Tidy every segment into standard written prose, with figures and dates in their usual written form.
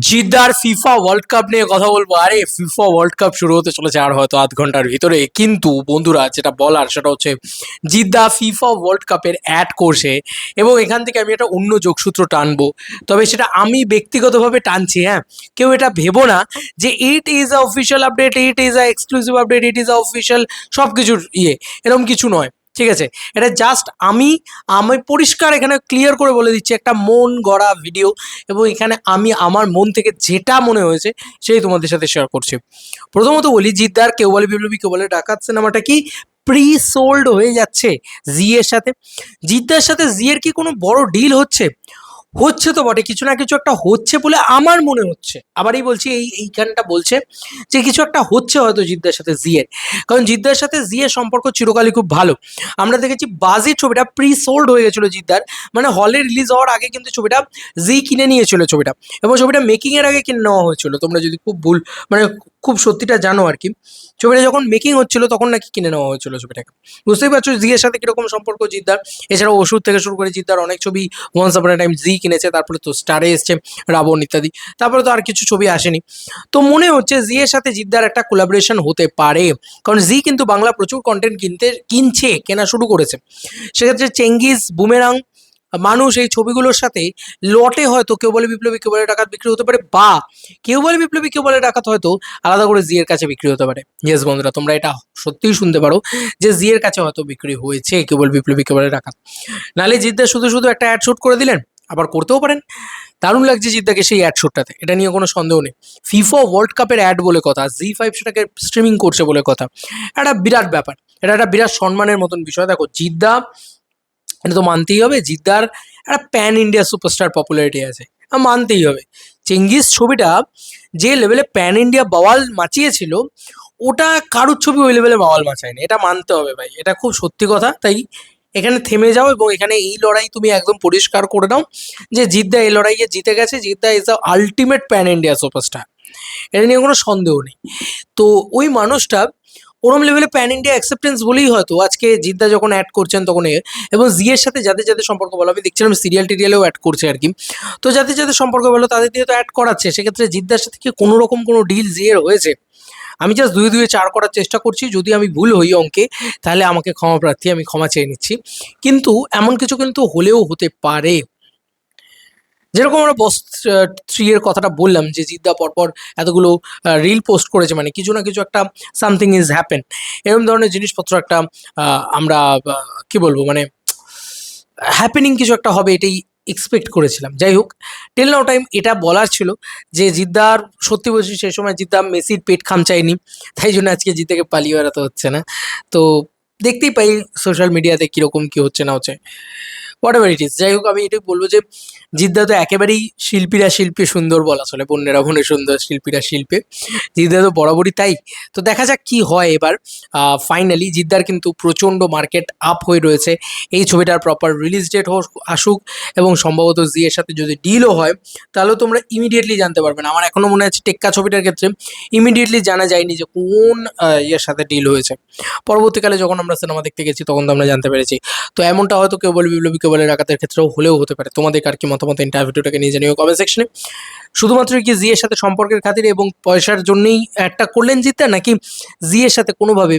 জিদ্দার FIFA world cup নিয়ে কথা বলবো। আরে ফিফা ওয়ার্ল্ড কাপ শুরু হতে চলেছে আর হয়তো আধ ঘন্টার ভিতরে, কিন্তু বন্ধুরা যেটা বলার সেটা হচ্ছে জিদ্দা ফিফা ওয়ার্ল্ড কাপের অ্যাড করছে এবং এখান থেকে আমি একটা অন্য যোগসূত্র টানবো। তবে সেটা আমি ব্যক্তিগতভাবে টানছি, হ্যাঁ, কেউ এটা ভেবো না যে it is a official update, it is a exclusive update, it is a official সব কিছুর এরকম কিছু নয়। ঠিক আছে, এটা জাস্ট আমি আমি পরিষ্কার এখানে ক্লিয়ার করে বলে দিচ্ছি, একটা মন গড়া ভিডিও এবং এখানে আমি আমার মন থেকে যেটা মনে হয়েছে সেই তোমাদের সাথে শেয়ার করছি। প্রথমত বলি, জিদ্দার কেউ বলে বিপ্লবী কেউ বলে ডাকাত সিনেমাটা কি প্রি সোল্ড হয়ে যাচ্ছে জি এর সাথে? জিদ্দার সাথে জি এর কি কোনো বড় ডিল হচ্ছে? হচ্ছে তো বটে, কিছু না কিছু একটা হচ্ছে বলে আমার মনে হচ্ছে। আবারই বলছি, এইখানটা বলছে যে কিছু একটা হচ্ছে হয়তো জিদ্দার সাথে জি এর, কারণ জিদ্দার সাথে জি এর সম্পর্ক চিরকালই খুব ভালো। আমরা দেখেছি বাজি ছবিটা প্রি সোল্ড হয়ে গেছিলো জিদ্দার, মানে হলে রিলিজ হওয়ার আগে কিন্তু ছবিটা জি কিনে নিয়েছিল ছবিটা, এবং ছবিটা মেকিং এর আগে কিনে নেওয়া হয়েছিল। তোমরা যদি খুব ভুল মানে খুব সত্যিটা জানো আর কি, ছবিটা যখন মেকিং হচ্ছিল তখন নাকি কিনে নেওয়া হয়েছিল ছবিটাকে। বুঝতেই পারছো জি এর সাথে কিরকম সম্পর্ক জিদ্দার। এছাড়াও ওষুধ থেকে শুরু করে জিদ্দার অনেক ছবি ওয়ান্স আপন এ টাইম জি কিনেছে, তারপরে তো স্টারে এসছে রাবণ ইত্যাদি, তারপরে তো আর কিছু ছবি আসেনি। তো মনে হচ্ছে জি এর সাথে জিদ্দার একটা কোলাবোরেশন হতে পারে, কারণ জি কিন্তু বাংলা প্রচুর কন্টেন্ট কেনা শুরু করেছে। সেক্ষেত্রে চেঙ্গিজ, বুমেরাং, মানুষ এই ছবিগুলোর সাথে লটে হয়তো কেউ বলে বিপ্লবী কেউ বলে ডাকাত বিক্রি হতে পারে, বা কেউ বলে বিপ্লবী কেউ বলে ডাকাত হয়তো আলাদা করে জি এর কাছে বিক্রি হতে পারে। ইয়েস বন্ধুরা, তোমরা এটা সত্যিই শুনতে পারো যে জি এর কাছে হয়তো বিক্রি হয়েছে কেউ বলে বিপ্লবী কেউ বলে ডাকাত। নাহলে জিদ্দা শুধু শুধু একটা অ্যাড শুট করে দিলেন, আবার করতেও পারেন। দারুণ লাগছে জিদ্দাকে সেই অ্যাড শুটটাতে, এটা নিয়ে কোনো সন্দেহ নেই। ফিফা ওয়ার্ল্ড কাপের অ্যাড বলে কথা, জি5 সেটাকে স্ট্রিমিং করছে বলে কথা, একটা বিরাট ব্যাপার, এটা একটা বিরাট সম্মানের মতন বিষয়। দেখো জিদ্দা, এটা তো মানতেই হবে, জিদ্দার একটা প্যান ইন্ডিয়া সুপারস্টার পপুলারিটি আছে, মানতেই হবে। চেঙ্গিস ছবিটা যে লেভেলে প্যান ইন্ডিয়া বাওয়াল মাচিয়েছিল, ওটা কারুর ছবি ওই লেভেলে বাওয়াল মাচায়নি, এটা মানতে হবে ভাই, এটা খুব সত্যি কথা। তাই এখানে থেমে যাও এবং এখানে এই লড়াই তুমি একদম পরিষ্কার করে দাও যে জিদ্দা এই লড়াইয়ে জিতে গেছে, Jeddah is the ultimate pan India superstar, এটা নিয়ে কোনো সন্দেহ নেই। তো ওই মানুষটা ওরম লেভেলে প্যান ইন্ডিয়া অ্যাকসেপ্টেন্স বলেই হয়তো আজকে জিদ্দা যখন অ্যাড করছেন তখন এবং জি এর সাথে যাদের যাদের সম্পর্ক ভালো, আমি দেখছিলাম সিরিয়াল টিরিয়ালেও অ্যাড করছে আর কি। তো যাদের যাদের সম্পর্ক ভালো তাদের দিয়ে তো অ্যাড করাচ্ছে, সেক্ষেত্রে জিদ্দার সাথে কি কোনো রকম কোনো ডিল জি এর হয়েছে? আমি জাস্ট দুই দুয়ে চার করার চেষ্টা করছি, যদি আমি ভুল হই অঙ্কে তাহলে আমাকে ক্ষমা প্রার্থী, আমি ক্ষমা চেয়ে নিচ্ছি। কিন্তু এমন কিছু কিন্তু হলেও হতে পারে। যেরকম আমরা বস 3 এর কথাটা বললাম যে জিদ্দা পরপর এতগুলো রিল পোস্ট করেছে, মানে কিছু না কিছু একটা সামথিং ইজ হ্যাপেন, এরকম ধরনের জিনিসপত্র একটা আমরা কি বলবো মানে হ্যাপেনিং কিছু একটা হবে এটাই এক্সপেক্ট করেছিলাম। যাই হোক, টেল নাও টাইম এটা বলার ছিল যে জিদ্দার, সত্যি বলছি সেই সময় জিদ্দা মেসির পেট খামচায়নি, তাই জন্য আজকে জিদ্দাকে পালিয়ে বেড়াতে হচ্ছে না। তো দেখতেই পাই সোশ্যাল মিডিয়াতে কীরকম কী হচ্ছে না হচ্ছে, হোয়াট এভার ইট ইজ। যাই হোক, আমি এটাই বলবো যে জিদ্দা তো একেবারেই শিল্পীরা শিল্পে সুন্দর বলা চলে, বন্যেরা বনে সুন্দর, শিল্পীরা শিল্পে, জিদ্দা তো বরাবরই তাই। তো দেখা যাক কি হয় এবার। ফাইনালি জিদ্দার কিন্তু প্রচণ্ড মার্কেট আপ হয়ে রয়েছে, এই ছবিটার প্রপার রিলিজ ডেট আসুক এবং সম্ভবত জি এর সাথে যদি ডিলও হয় তাহলেও তোমরা ইমিডিয়েটলি জানতে পারবে না। আমার এখনও মনে আছে টেক্কা ছবিটার ক্ষেত্রে ইমিডিয়েটলি জানা যায়নি যে কোন ইয়ের সাথে ডিল হয়েছে। পরবর্তীকালে যখন আমরা সিনেমা দেখতে গেছি তখন তো আমরা জানতে পেরেছি। তো এমনটা হয়তো কেউ বলে বিপ্লবী কেউ বলে ডাকাতের ক্ষেত্রেও হলেও হতে পারে। তোমাদের আর কি মতামত এন্টায়ার ভিডিওটাকে নিয়ে জানিও কমেন্ট সেকশনে। শুধুমাত্র কি জি এর সাথে সম্পর্কের খাতিরে এবং পয়সার জন্যই একটা করলেন জিদ্দার, নাকি জি এর সাথে কোনোভাবে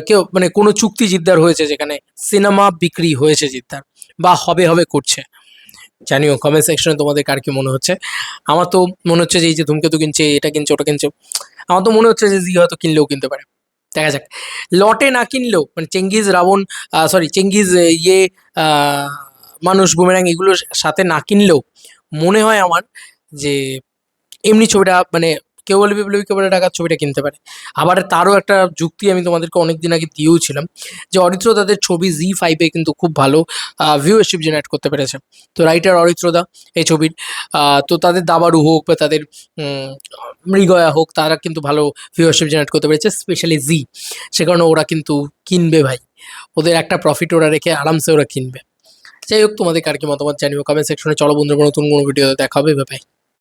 কেউ মানে কোনো চুক্তি জিদ্দার হয়েছে যেখানে সিনেমা বিক্রি হয়েছে জিদ্দার, বা হবে হবে করছে? জানিও কমেন্ট সেকশনে তোমাদের কার কি মনে হচ্ছে। আমার তো মনে হচ্ছে যে এই যে ধূমকেতু কিনছে, এটা কিনছে, ওটা কিনছে, আমার তো মনে হচ্ছে যে জি হয়তো কিনলেও কিনতে পারে। দেখা যাক, লটে না কিনলেও মানে চেঙ্গিজ, রাবণ, চেঙ্গিজ, ইয়ে আহ, মানুষ, বুমেরাং এগুলোর সাথে না কিনলেও মনে হয় আমার যে এমনি ছবিটা মানে কেউ বলে বিপ্লবী কেউ বলে ডাকাত ছবিটা কিনতে পারে। আবার তারও একটা যুক্তি আমি তোমাদেরকে অনেকদিন আগে দিয়েও ছিলাম যে অরিত্র তাদের ছবি জি5-এ কিন্তু খুব ভালো ভিউয়ারশিপ জেনারেট করতে পেরেছে। তো রাইটার অরিত্রদা এই ছবির, তো তাদের দাবারু হোক বা তাদের মৃগয়া হোক, তারা কিন্তু ভালো ভিউয়ারশিপ জেনারেট করতে পেরেছে, স্পেশালি জি। সে কারণে ওরা কিন্তু কিনবে ভাই, ওদের একটা প্রফিট ওরা রেখে আরামসে ওরা কিনবে। যাই হোক, তোমাদের কার কি মতামত জানিও কমেন্ট সেকশনে। চলো বন্ধুরা, নতুন কোনো ভিডিওতে দেখা হবে, ভাই।